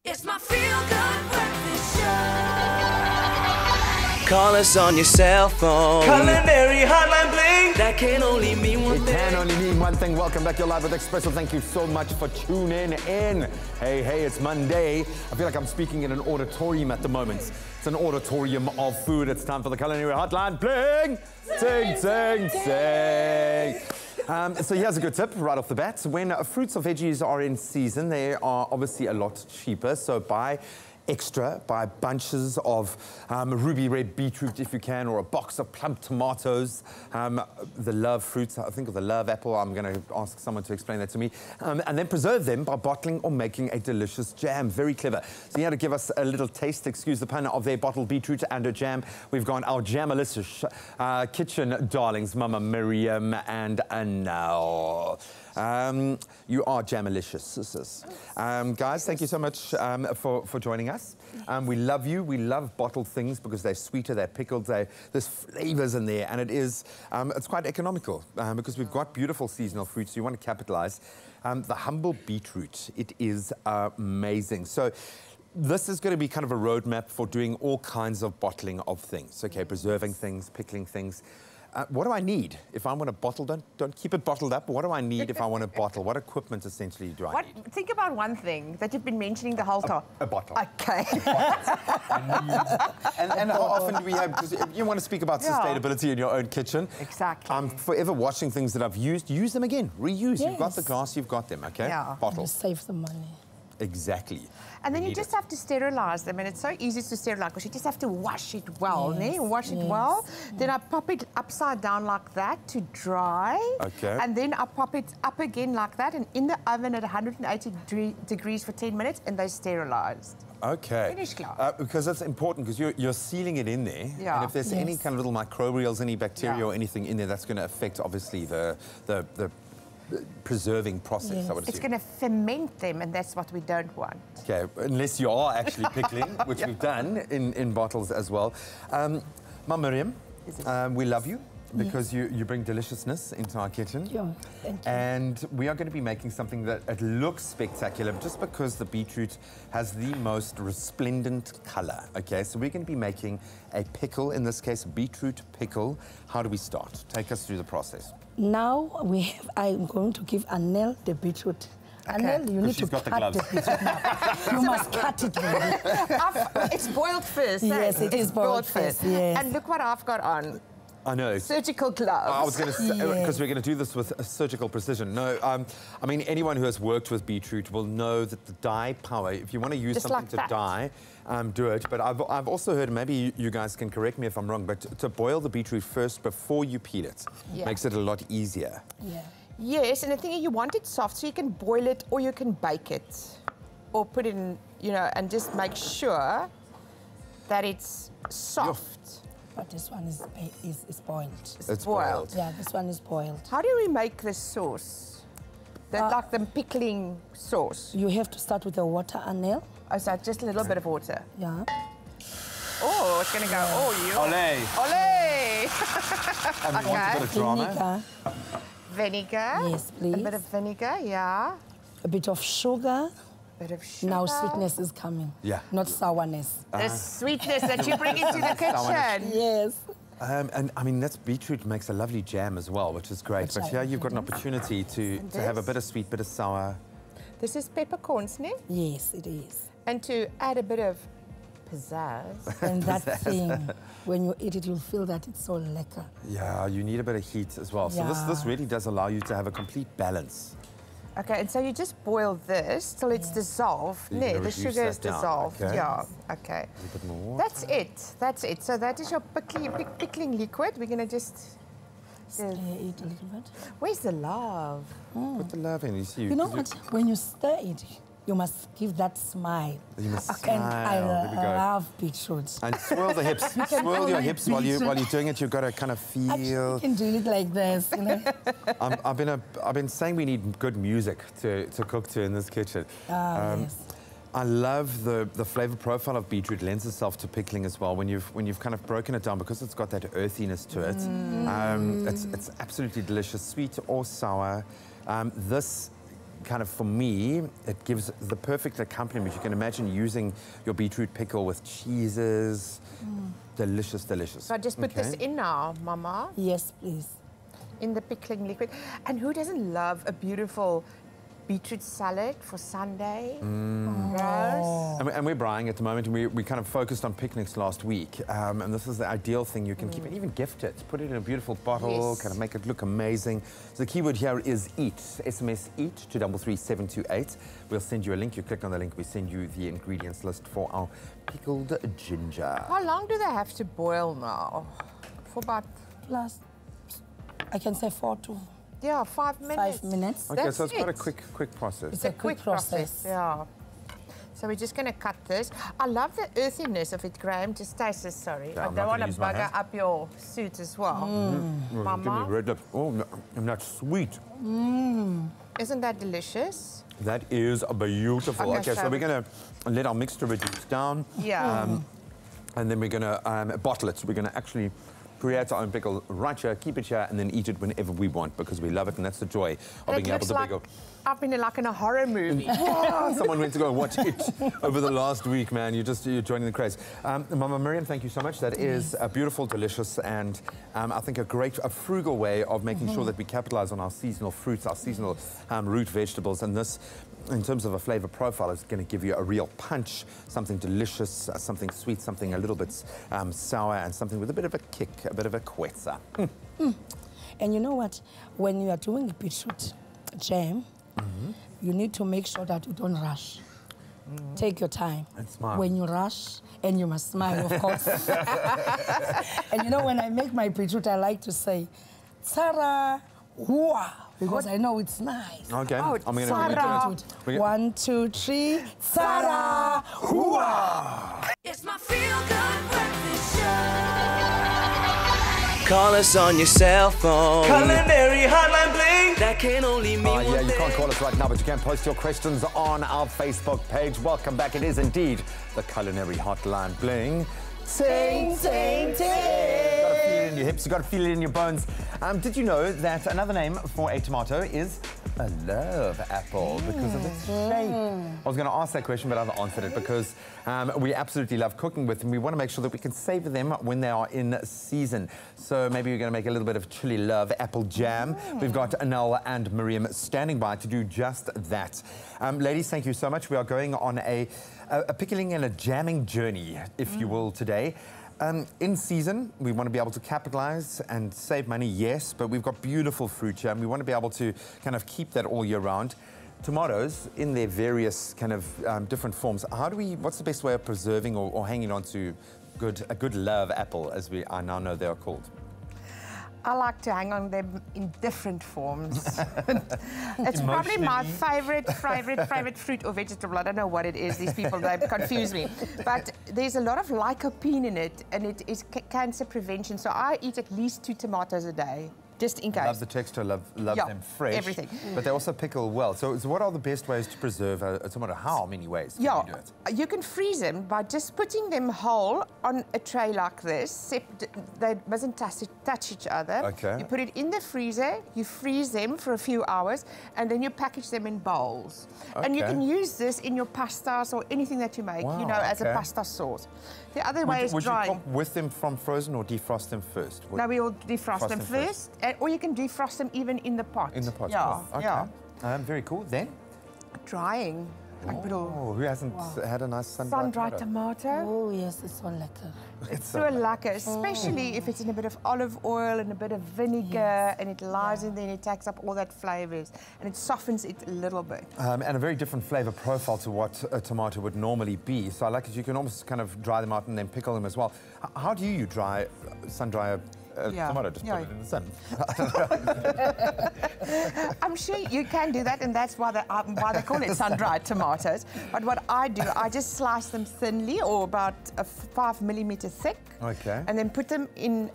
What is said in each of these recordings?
It's my feel-good breakfast show. Call us on your cell phone. Culinary Hotline, bling. That can only mean one It thing. can only mean one thing. Welcome back. You're live with Expresso. Thank you so much for tuning in. Hey, it's Monday. I feel like I'm speaking in an auditorium at the moment. It's an auditorium of food. It's time for the Culinary Hotline. Bling! Sing, sing, sing. So here's a good tip right off the bat. When fruits or veggies are in season, they are obviously a lot cheaper. So buy bunches of ruby red beetroot if you can, or a box of plump tomatoes, the love fruits, I think of the love apple. I'm going to ask someone to explain that to me. And then preserve them by bottling or making a delicious jam. Very clever. So here to give us a little taste, excuse the pun, of their bottled beetroot and a jam, we've got our jammalicous kitchen darlings, Mama Mirriam and Anél. You are jammalicious. Guys, thank you so much for joining us. We love you. We love bottled things because they're sweeter, they're pickled, there's flavors in there, and it's quite economical because we've got beautiful seasonal fruits, so you want to capitalize. The humble beetroot, it is amazing. So this is going to be kind of a roadmap for doing all kinds of bottling of things, okay, preserving things, pickling things. What do I need if I want to bottle? Don't keep it bottled up. What do I need if I want to bottle? What equipment essentially do I need? Think about one thing that you've been mentioning the whole time. A bottle. Okay. And how often do we have, because you want to speak about sustainability in your own kitchen. Exactly. I'm forever washing things that I've used. Use them again. Reuse. Yes. You've got the glass, you've got them, okay? Yeah. Bottle. Save some money. Exactly. And then you just have to sterilize them, and it's so easy to sterilize because you just have to wash it well, Wash it well. Then I pop it upside down like that to dry. Okay. And then I pop it up again like that, and in the oven at 180 degrees for 10 minutes, and they're sterilized. Okay. Finished glass. Because that's important, because you're sealing it in there. Yeah. And if there's any kind of little microbials, any bacteria or anything in there, that's going to affect, obviously, the preserving process, I would assume. It's going to ferment them, and that's what we don't want. Okay, unless you are actually pickling, which we've done in bottles as well. Mama Mirriam, we love you because you bring deliciousness into our kitchen. Yeah, thank you. And we are going to be making something that it looks spectacular just because the beetroot has the most resplendent color. Okay, so we're going to be making a pickle, in this case, beetroot pickle. How do we start? Take us through the process. Now I'm going to give Anél the beetroot. Anél, you need to cut the beetroot now. You must cut it really. It's boiled first. Yes, it is boiled first, yes. And look what I've got on. I know. Surgical gloves. I was going to say, because we're going to do this with surgical precision. No, I mean, anyone who has worked with beetroot will know that the dye power, if you want to use something to dye, do it. But I've also heard, maybe you guys can correct me if I'm wrong, but to boil the beetroot first before you peel it makes it a lot easier. Yeah. Yes, and the thing is, you want it soft, so you can boil it or you can bake it. Or put it in, and just make sure that it's soft. But this one is boiled. It's boiled. Yeah, this one is boiled. How do we make this sauce? Like the pickling sauce? You have to start with the water, Anél. Oh, so just a little bit of water. Yeah. Oh, it's going to go. Oh, you. Olé. Olé. And we want a bit of drama. Vinegar. Yes, please. A bit of vinegar, yeah. A bit of sugar. A bit of sugar. Now sweetness is coming. Yeah. Not sourness. The sweetness that you bring into the kitchen. Yes. And I mean, that's beetroot makes a lovely jam as well, which is great. But here you've got an opportunity to have a bit of sweet, bit of sour. This is peppercorns, ne? Yes, it is. And to add a bit of pizzazz. And that thing, when you eat it, you'll feel that it's so lekker. Yeah, you need a bit of heat as well. So this really does allow you to have a complete balance. Okay, and so you just boil this till it's dissolved. No, the sugar is dissolved. Okay. Yeah, okay. A bit more. That's it. So that is your pickling liquid. We're going to just... Eat a little bit. Where's the love? Put the love in. You know what? When you stir it, you must give that smile. You must And smile. I love beetroot. And swirl the hips. Swirl your hips while you're doing it. You've got to kind of feel. You can do it like this, I've been saying we need good music to cook to in this kitchen. Yes. I love the flavor profile of beetroot. Lends itself to pickling as well. When you've kind of broken it down, because it's got that earthiness to it. It's absolutely delicious, sweet or sour. This kind of, for me, it gives the perfect accompaniment. You can imagine using your beetroot pickle with cheeses. Delicious, delicious. So I just put this in now, Mama. Yes, please. In the pickling liquid. And who doesn't love a beautiful beetroot salad for Sunday? Roast. And we're buying at the moment, and we kind of focused on picnics last week. And this is the ideal thing. You can keep it, even gift it. Put it in a beautiful bottle, Yes. kind of make it look amazing. So the keyword here is eat. SMS eat to 33728. We'll send you a link. You click on the link, we send you the ingredients list for our pickled ginger. How long do they have to boil now? For about, Plus, I can say 4 to yeah, 5 minutes. 5 minutes. Okay, That's so it's quite a it. quick process. It's a quick process. Yeah. So we're just going to cut this. I love the earthiness of it, Graham. Just taste this, sorry. Yeah, I I'm don't not want gonna to use my bugger hand. up your suit as well. Give me Mama, red lips. Oh, no, and that's sweet. isn't that delicious? That is beautiful. Okay, Okay, so so- we're going to let our mixture reduce down. Yeah. And then we're going to bottle it. So we're going to actually create our own pickle right here, keep it here, and then eat it whenever we want because we love it, and that's the joy of It being able looks to like I've been like in a horror movie. Someone went to go and watch it over the last week, man. You're joining the craze. Mama Mirriam, thank you so much. That is a beautiful, delicious, and I think a frugal way of making sure that we capitalize on our seasonal fruits, our seasonal root vegetables, and this, in terms of a flavor profile, is going to give you a real punch, something delicious, something sweet, something a little bit sour, and something with a bit of a kick, a bit of a quetza. And you know what? When you are doing a beetroot jam, you need to make sure that you don't rush. Take your time. And smile. When you rush, and you must smile, of course. And you know, when I make my beetroot, I like to say, Sarah, hua, because I know it's nice. Okay, Oh, I'm going Sarah. to... 1, 2, 3, Sarah, hua. It's my feel-good breakfast show. Call us on your cell phone. Culinary Hotline Bling. That can only mean one yeah, you thing. can't call us right now, but you can post your questions on our Facebook page. Welcome back. It is indeed the Culinary Hotline Bling. Ting, ting, ting. You gotta feel it in your hips, you gotta feel it in your bones. Did you know that another name for a tomato is a love apple because of its shape? I was going to ask that question, but I've answered it because we absolutely love cooking with them. We want to make sure that we can savor them when they are in season. So maybe we're going to make a little bit of chili love apple jam. We've got Anél and Mirriam standing by to do just that. Ladies, thank you so much. We are going on a pickling and a jamming journey, if you will, today. In season, we want to be able to capitalize and save money, yes, but we've got beautiful fruit here, and we want to be able to kind of keep that all year round. Tomatoes, in their various kind of different forms, what's the best way of preserving or hanging on to a good love apple, as I now know they are called? I like to hang on them in different forms. It's probably my favorite fruit or vegetable. I don't know what it is. These people, they confuse me. But there's a lot of lycopene in it, and it is cancer prevention. So I eat at least 2 tomatoes a day, just in case. Love the texture, love Yeah, them fresh. everything. But they also pickle well. So what are the best ways to preserve a tomato? How many ways can you do it? You can freeze them by just putting them whole on a tray like this. They mustn't touch each other. Okay. You put it in the freezer, you freeze them for a few hours, and then you package them in bowls. And you Okay. can use this in your pastas or anything that you make, Wow, you know, as a okay. pasta sauce. The other way is Would you drying. come with them from frozen or defrost them first? No, we will defrost them them first, or you can defrost them even in the pot. In the pot. Yeah, Oh, okay. yeah. Very cool. Then? Drying. Oh, who hasn't had a nice Sun-dried tomato. Oh, yes, it's so lekker. It's so lekker, especially if it's in a bit of olive oil and a bit of vinegar, and it lies in there and it takes up all that flavors and it softens it a little bit. And a very different flavor profile to what a tomato would normally be. So I like it. You can almost kind of dry them out and then pickle them as well. How do you sun-dry a tomato? Just put it in the sun. I'm sure you can do that, and that's why they call it sun-dried tomatoes. But what I do, I just slice them thinly, or about 5 millimeter thick. Okay. And then put them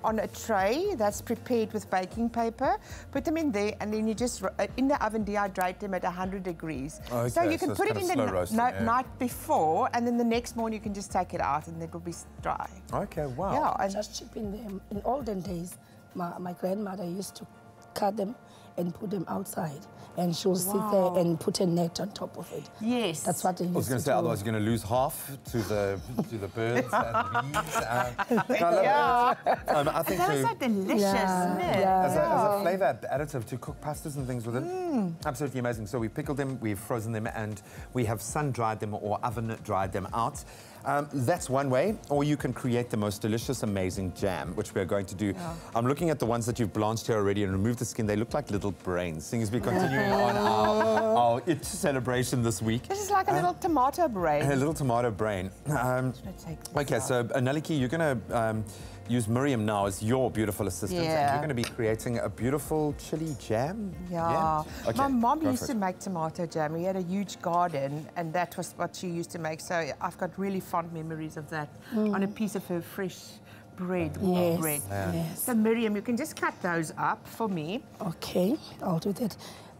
on a tray that's prepared with baking paper. Put them in there, and then you just in the oven dehydrate them at 100 degrees. Okay, so you can so it's put it kind in of the slow roasting, yeah. night before, and then the next morning you can just take it out, and it will be dry. Okay, wow. Yeah, and Just chipping them. In olden days, my grandmother used to cut them and put them outside. And she'll sit there and put a net on top of it. Yes. That's what they used I was going to say, otherwise you're going to lose half to the birds and bees. I think Those are delicious, isn't it? as a flavour additive to cook pastas and things with it, absolutely amazing. So we pickled them, we've frozen them, and we have sun-dried them or oven-dried them out. That's one way, or you can create the most delicious, amazing jam, which we're going to do. I'm looking at the ones that you've blanched here already and removed the skin. They look like little brains. Seeing as we're continuing on our It celebration this week. This is like a little tomato brain. A little tomato brain. Okay, so Aneliki, you're going to use Mirriam now as your beautiful assistant, and you're going to be creating a beautiful chili jam. Yeah. Okay, My mom used to make tomato jam. We had a huge garden, and that was what she used to make. So I've got really fond memories of that on a piece of her fresh bread, warm bread. Yes. So Mirriam, you can just cut those up for me. Okay, I'll do that.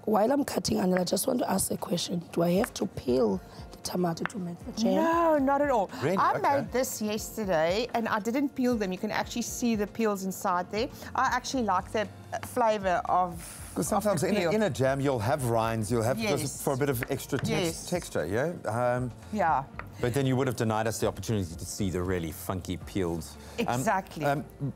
While I'm cutting, Anél, I just want to ask a question. Do I have to peel the tomato to make the jam? No, not at all. Really? I Okay. made this yesterday, and I didn't peel them. You can actually see the peels inside there. I actually like the flavour of. Because sometimes in a jam you'll have rinds, you'll have just for a bit of extra texture, yeah? Yeah. But then you would have denied us the opportunity to see the really funky peeled. Exactly.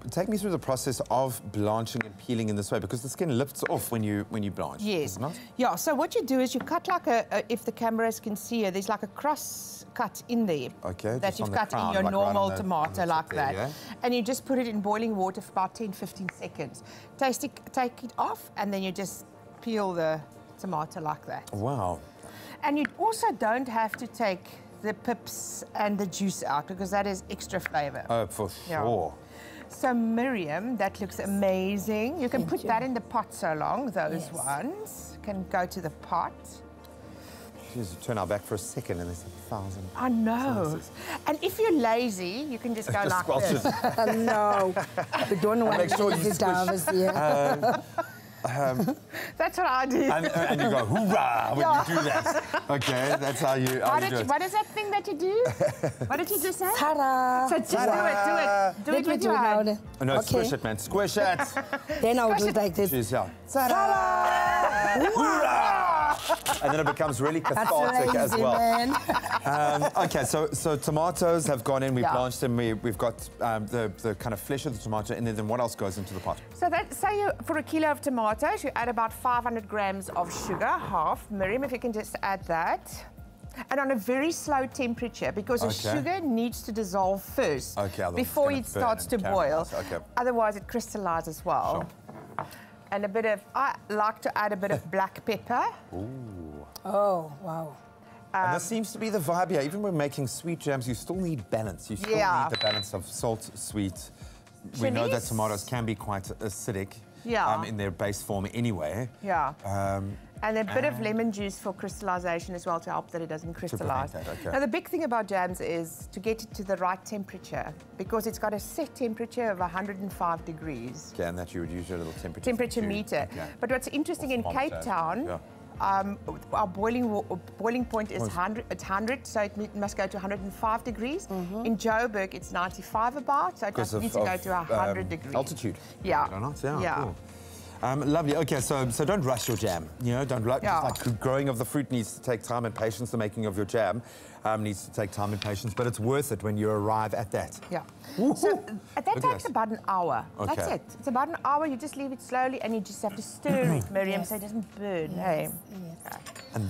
Take me through the process of blanching and peeling in this way, because the skin lifts off when you blanch. Yes. Does it not? Yeah, so what you do is you cut like if the cameras can see it, there's like a cross cut in there. Okay, that just you've on the cut crown, in your like right normal on the tomato tip like there, that. yeah? And you just put it in boiling water for about 10-15 seconds. Take it off, and then you just peel the tomato like that. Wow. And you also don't have to take the pips and the juice out, because that is extra flavour. Oh, for Yeah. sure. So Mirriam, that looks amazing. You can Thank put you. that in the pot so long, those ones can go to the pot. Just turn our back for a second and there's 1,000. I know. slices. And if you're lazy, you can just go Just like squelch this. it. No, we don't want Make sure to you get down this here. That's what I do. And you go, hoorah, when you do that. Okay, that's how you do it. What is that thing that you do? What did you just say? Ta-da! So just do it. Do Let it me with do your it now hand. then. Oh, no, Okay. squish it, man. Squish it. Then I'll do it like this. Cheers, yeah. Hoorah! And then it becomes really That's cathartic as lazy, well. man. Okay, so tomatoes have gone in, we've Yeah. blanched them, we've got the kind of flesh of the tomato, and then what else goes into the pot? So that, say you, for a kilo of tomatoes, you add about 500 grams of sugar, half. Mirriam, if you can just add that. And on a very slow temperature, because the Okay. sugar needs to dissolve first Okay, otherwise before it's it gonna burn starts to and boil. caramelize, okay. Otherwise, it crystallizes well. Sure. And a bit of, I like to add a bit of black pepper. Oh, wow. And this seems to be the vibe here. Even when making sweet jams, you still need balance. You still need the balance of salt, sweet. We know that Chilies? tomatoes can be quite acidic in their base form anyway. Yeah. And a bit of lemon juice for crystallization as well, to help that it doesn't crystallize. prevent that, okay. Now, the big thing about jams is to get it to the right temperature, because it's got a set temperature of 105 degrees. Okay, and that you would use your little temperature. Temperature meter. Okay. But what's interesting in Thermometer, Cape Town, yeah. our boiling point is 100, it's 100, so it must go to 105 degrees. In Joburg, it's 95 about, so it Because doesn't need to go to 100 degrees. Altitude. Yeah. Or not? Yeah, Yeah. cool. Lovely. Okay, so don't rush your jam. You know, don't rush. Yeah. Like growing of the fruit needs to take time and patience. The making of your jam needs to take time and patience, but it's worth it when you arrive at that. Yeah. Woohoo! So that Look at takes that. about an hour. That's Okay. it. It's about an hour. You just leave it slowly, and you just have to stir it, Mirriam, so it doesn't burn. Hey. And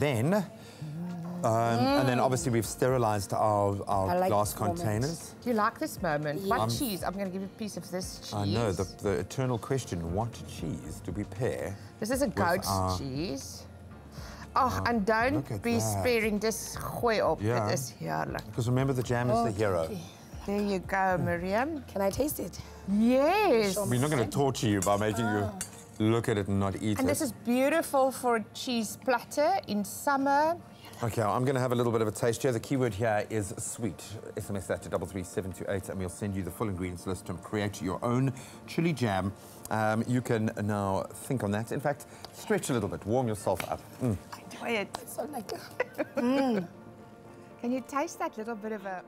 then obviously we've sterilized our like glass this moment. containers. Do you like this moment? What cheese? I'm going to give you a piece of this cheese. I know the eternal question: what cheese do we pair? This is a goat's cheese. Oh, and look don't at be that. sparing. Just gooi op. Yeah. It is heerlijk. Because remember, the jam is the hero. Okay. There you go, Mirriam. Can I taste it? Yes. We're not going to torture you by making you look at it and not eat And it. this is beautiful for a cheese platter in summer. Okay, I'm going to have a little bit of a taste here. The keyword here is sweet. SMS that to 33728 and we'll send you the full ingredients list to create your own chili jam. You can now think on that. In fact, stretch a little bit, warm yourself up. Enjoy it. So like, Can you taste that little bit of a...